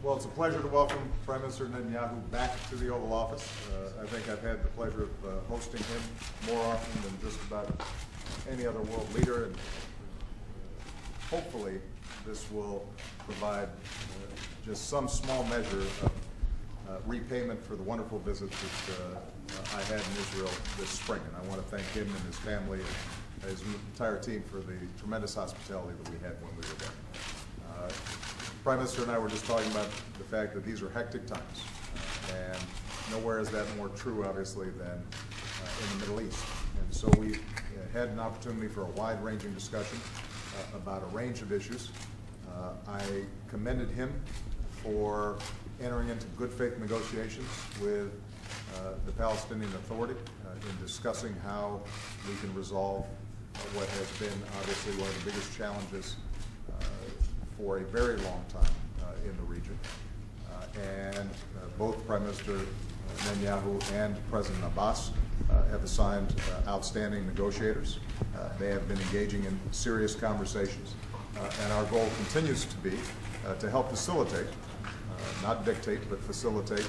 Well, it's a pleasure to welcome Prime Minister Netanyahu back to the Oval Office. I think I've had the pleasure of hosting him more often than just about any other world leader, and hopefully this will provide just some small measure of repayment for the wonderful visit that I had in Israel this spring. And I want to thank him and his family and his entire team for the tremendous hospitality that we had when we were there. Prime Minister and I were just talking about the fact that these are hectic times, and nowhere is that more true, obviously, than in the Middle East. And so we had an opportunity for a wide-ranging discussion about a range of issues. I commended him for entering into good faith negotiations with the Palestinian Authority in discussing how we can resolve what has been obviously one of the biggest challenges for a very long time in the region. And both Prime Minister Netanyahu and President Abbas have assigned outstanding negotiators. They have been engaging in serious conversations. And our goal continues to be to help facilitate, not dictate, but facilitate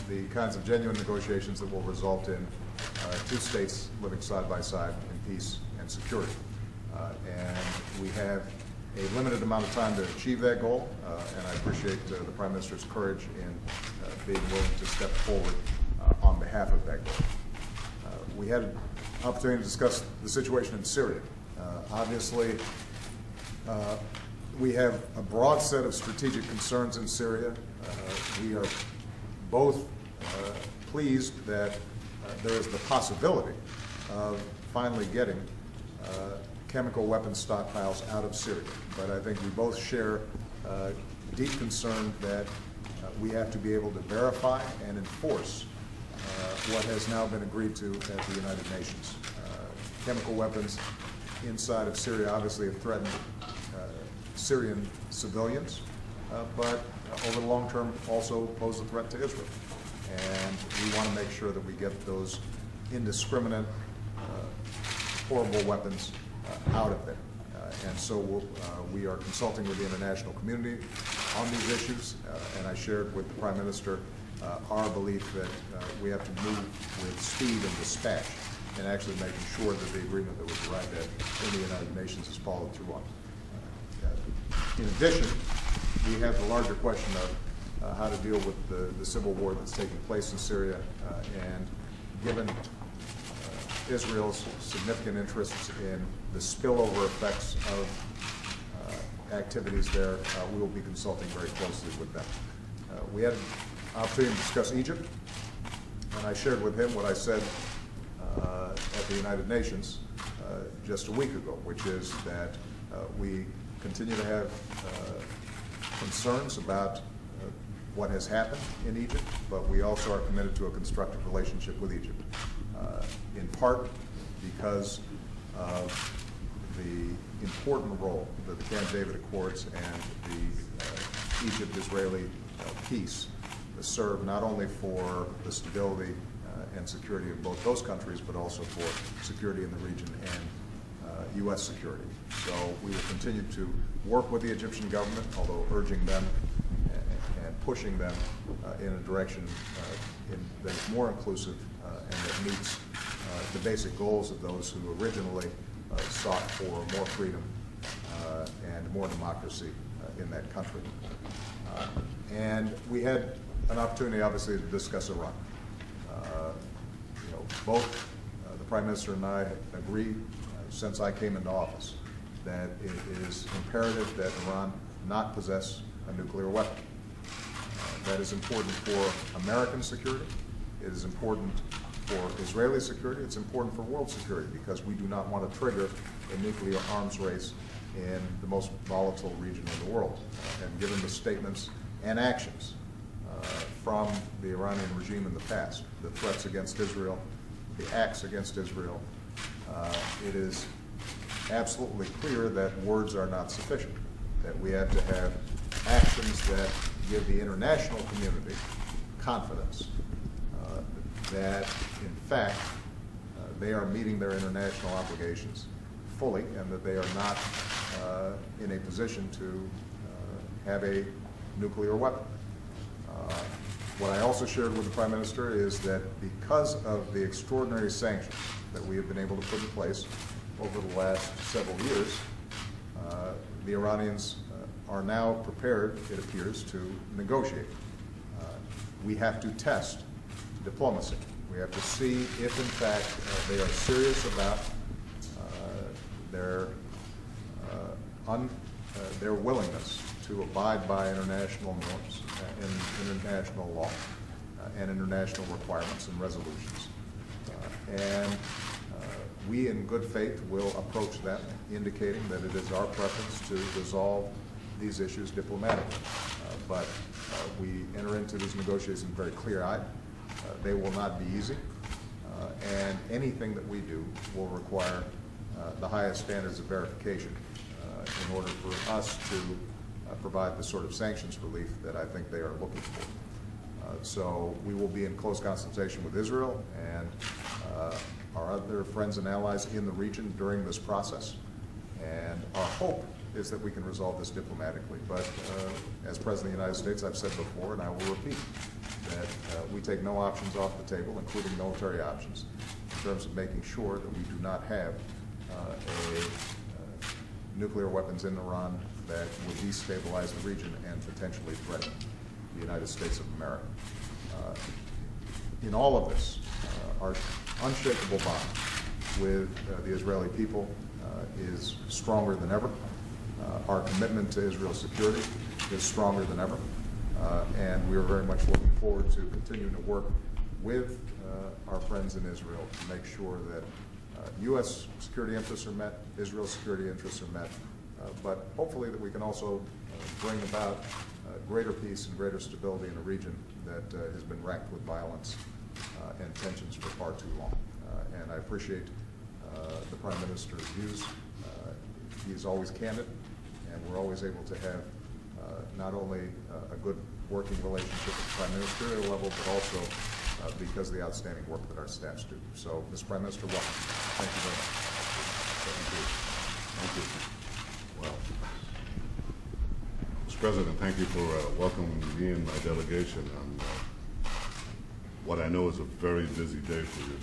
the kinds of genuine negotiations that will result in two states living side by side in peace and security. And we have a limited amount of time to achieve that goal, and I appreciate the Prime Minister's courage in being willing to step forward on behalf of that goal. We had an opportunity to discuss the situation in Syria. Obviously, we have a broad set of strategic concerns in Syria. We are both pleased that there is the possibility of finally getting chemical weapons stockpiles out of Syria. But I think we both share deep concern that we have to be able to verify and enforce what has now been agreed to at the United Nations. Chemical weapons inside of Syria obviously have threatened Syrian civilians, but over the long term also pose a threat to Israel. And we want to make sure that we get those indiscriminate, horrible weapons out of there. And so we are consulting with the international community on these issues, and I shared with the Prime Minister our belief that we have to move with speed and dispatch in actually making sure that the agreement that was arrived at in the United Nations is followed through on. In addition, we have the larger question of how to deal with the civil war that's taking place in Syria, and given Israel's significant interests in the spillover effects of activities there, we will be consulting very closely with them. We had an opportunity to discuss Egypt, and I shared with him what I said at the United Nations just a week ago, which is that we continue to have concerns about what has happened in Egypt, but we also are committed to a constructive relationship with Egypt, in part because of the important role that the Camp David Accords and the Egypt-Israeli peace serve not only for the stability and security of both those countries, but also for security in the region and U.S. security. So we will continue to work with the Egyptian government, although urging them and pushing them in a direction that is more inclusive and that meets the basic goals of those who originally sought for more freedom and more democracy in that country. And we had an opportunity, obviously, to discuss Iran. Both the Prime Minister and I agree, since I came into office, that it is imperative that Iran not possess a nuclear weapon. That is important for American security. It is important for Israeli security. It's important for world security, because we do not want to trigger a nuclear arms race in the most volatile region of the world. And given the statements and actions from the Iranian regime in the past, the threats against Israel, the acts against Israel, it is absolutely clear that words are not sufficient, that we have to have actions that give the international community confidence that, in fact, they are meeting their international obligations fully, and that they are not in a position to have a nuclear weapon. What I also shared with the Prime Minister is that because of the extraordinary sanctions that we have been able to put in place over the last several years, the Iranians are now prepared, it appears, to negotiate. We have to test diplomacy. We have to see if, in fact, they are serious about their willingness to abide by international norms and international law and international requirements and resolutions. We, in good faith, will approach them, indicating that it is our preference to resolve these issues diplomatically. But we enter into these negotiations very clear-eyed. They will not be easy, and anything that we do will require the highest standards of verification in order for us to provide the sort of sanctions relief that I think they are looking for. So we will be in close consultation with Israel and our other friends and allies in the region during this process. And our hope is that we can resolve this diplomatically. But as President of the United States, I've said before, and I will repeat, that we take no options off the table, including military options, in terms of making sure that we do not have nuclear weapons in Iran that would destabilize the region and potentially threaten the United States of America. In all of this, our unshakable bond with the Israeli people is stronger than ever. Our commitment to Israel's security is stronger than ever. And we are very much looking forward to continuing to work with our friends in Israel to make sure that U.S. security interests are met, Israel's security interests are met, but hopefully that we can also bring about greater peace and greater stability in a region that has been racked with violence and tensions for far too long. And I appreciate the Prime Minister's views. He's always candid, and we're always able to have not only a good working relationship at the Prime Ministerial level, but also because of the outstanding work that our staffs do. So, Mr. Prime Minister, welcome. Thank you very much. Thank you. Well, Mr. President, thank you for welcoming me and my delegation on what I know is a very busy day for you.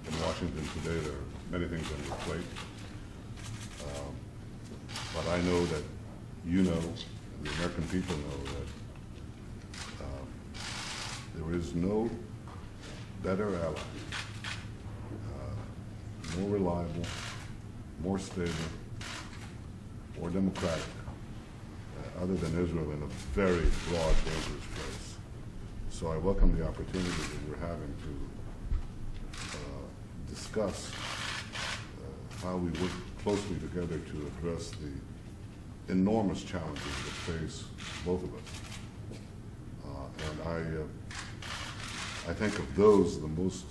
In Washington today, there are many things on your plate. But I know that you know, and the American people know, that there is no better ally, more reliable, more stable, more democratic, other than Israel in a very broad, dangerous place. So I welcome the opportunity that we're having to discuss how we work closely together to address the enormous challenges that face both of us. And I think of those, the most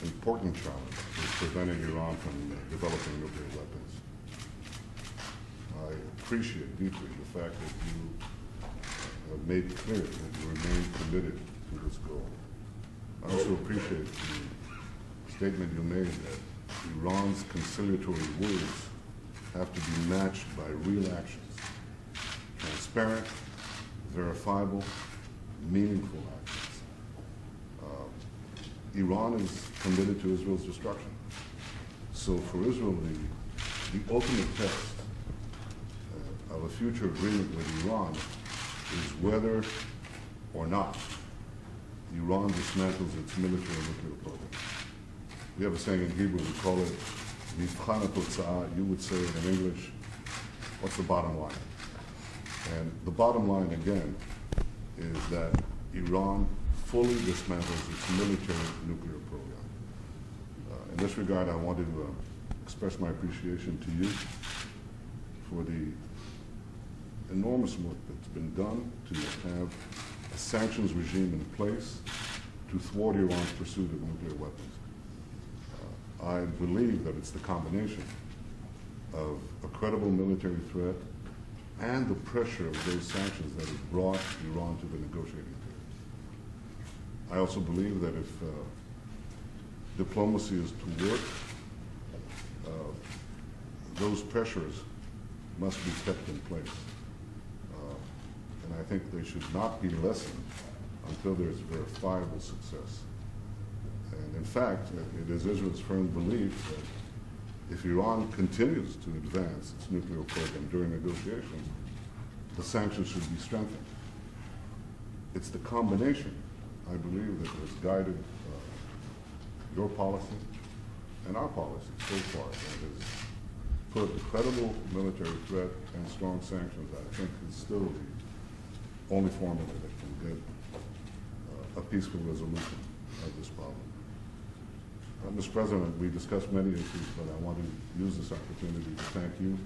important challenge is preventing Iran from developing nuclear weapons. I appreciate deeply the fact that you have made clear that you remain committed to this goal. I also appreciate the statement you made that Iran's conciliatory words have to be matched by real actions. Transparent, verifiable, meaningful actions. Iran is committed to Israel's destruction. So for Israel, the ultimate test of a future agreement with Iran is whether or not Iran dismantles its military and nuclear program. We have a saying in Hebrew, we call it Mivchan HaTotza'ah. You would say it in English, what's the bottom line? And the bottom line, again, is that Iran fully dismantles its military nuclear program. In this regard, I wanted to express my appreciation to you for the enormous work that's been done to have a sanctions regime in place to thwart Iran's pursuit of nuclear weapons. I believe that it's the combination of a credible military threat and the pressure of those sanctions that has brought Iran to the negotiating table. I also believe that if diplomacy is to work, those pressures must be kept in place. I think they should not be lessened until there's verifiable success. And in fact, it is Israel's firm belief that if Iran continues to advance its nuclear program during negotiations, the sanctions should be strengthened. It's the combination, I believe, that has guided your policy and our policy so far, that has put a credible military threat and strong sanctions, I think, is still the only formula that can get a peaceful resolution of this problem. Mr. President, we discussed many issues, but I want to use this opportunity to thank you,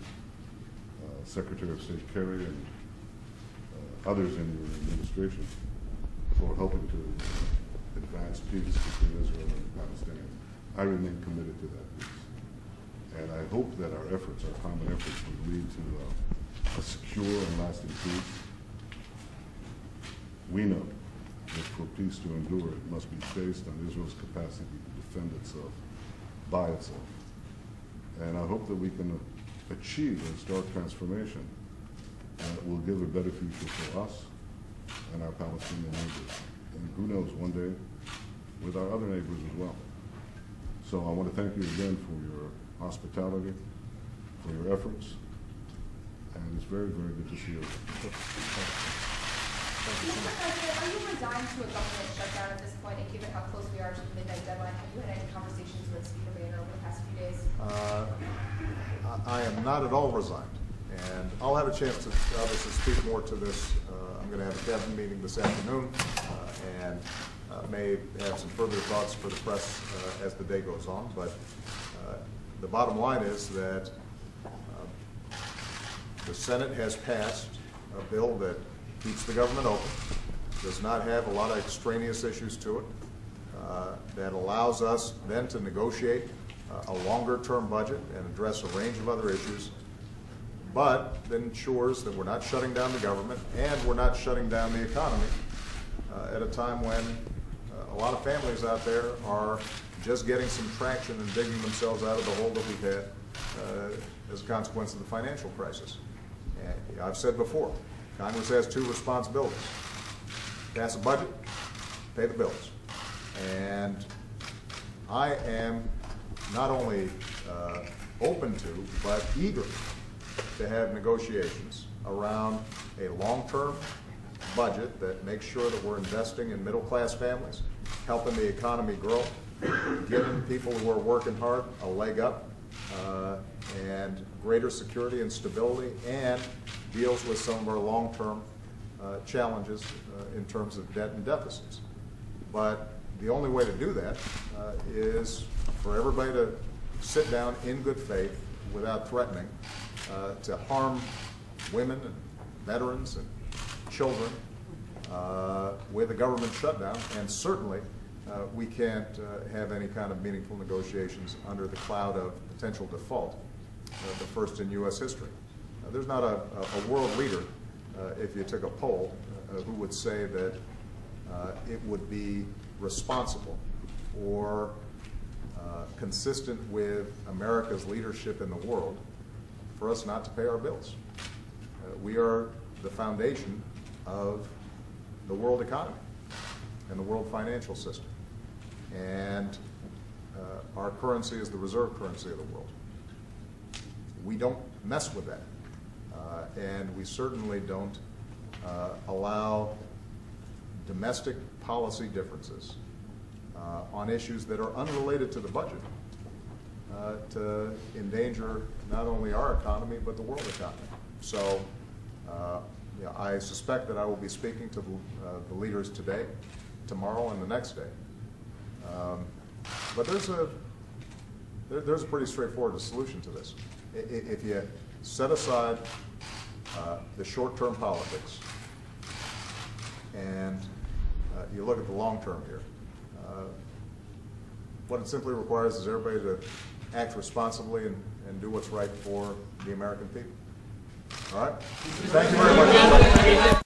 Secretary of State Kerry, and others in your administration for helping to advance peace between Israel and the Palestinians. I remain committed to that peace. And I hope that our efforts, our common efforts, will lead to a secure and lasting peace. We know that for peace to endure, it must be based on Israel's capacity to defend itself by itself. And I hope that we can achieve a stark transformation that will give a better future for us and our Palestinian neighbors. And who knows, one day with our other neighbors as well. So I want to thank you again for your hospitality, for your efforts, and it's very, very good to see you. Mr. President, are you resigned to a government shutdown at this point, and given how close we are to the midnight deadline, have you had any conversations with Speaker Boehner over the past few days? I am not at all resigned, and I'll have a chance to obviously speak more to this. I'm going to have a cabinet meeting this afternoon, and may have some further thoughts for the press as the day goes on, but the bottom line is that the Senate has passed a bill that keeps the government open, does not have a lot of extraneous issues to it, that allows us then to negotiate a longer-term budget and address a range of other issues, but that ensures that we're not shutting down the government and we're not shutting down the economy at a time when a lot of families out there are just getting some traction and digging themselves out of the hole that we've had as a consequence of the financial crisis. And I've said before, Congress has two responsibilities: pass a budget, pay the bills. And I am not only open to, but eager to have negotiations around a long-term budget that makes sure that we're investing in middle-class families, helping the economy grow, giving people who are working hard a leg up, and greater security and stability, and deals with some of our long-term challenges in terms of debt and deficits. But the only way to do that is for everybody to sit down in good faith without threatening to harm women and veterans and children with a government shutdown, and certainly we can't have any kind of meaningful negotiations under the cloud of potential default, the first in U.S. history. There's not a world leader, if you took a poll, who would say that it would be responsible or consistent with America's leadership in the world for us not to pay our bills. We are the foundation of the world economy and the world financial system. And our currency is the reserve currency of the world. We don't mess with that. And we certainly don't allow domestic policy differences on issues that are unrelated to the budget to endanger not only our economy but the world economy. So I suspect that I will be speaking to the leaders today, tomorrow, and the next day. But there's a pretty straightforward solution to this. If you set aside the short-term politics and you look at the long term here, what it simply requires is everybody to act responsibly and do what's right for the American people. All right? Thank you very much.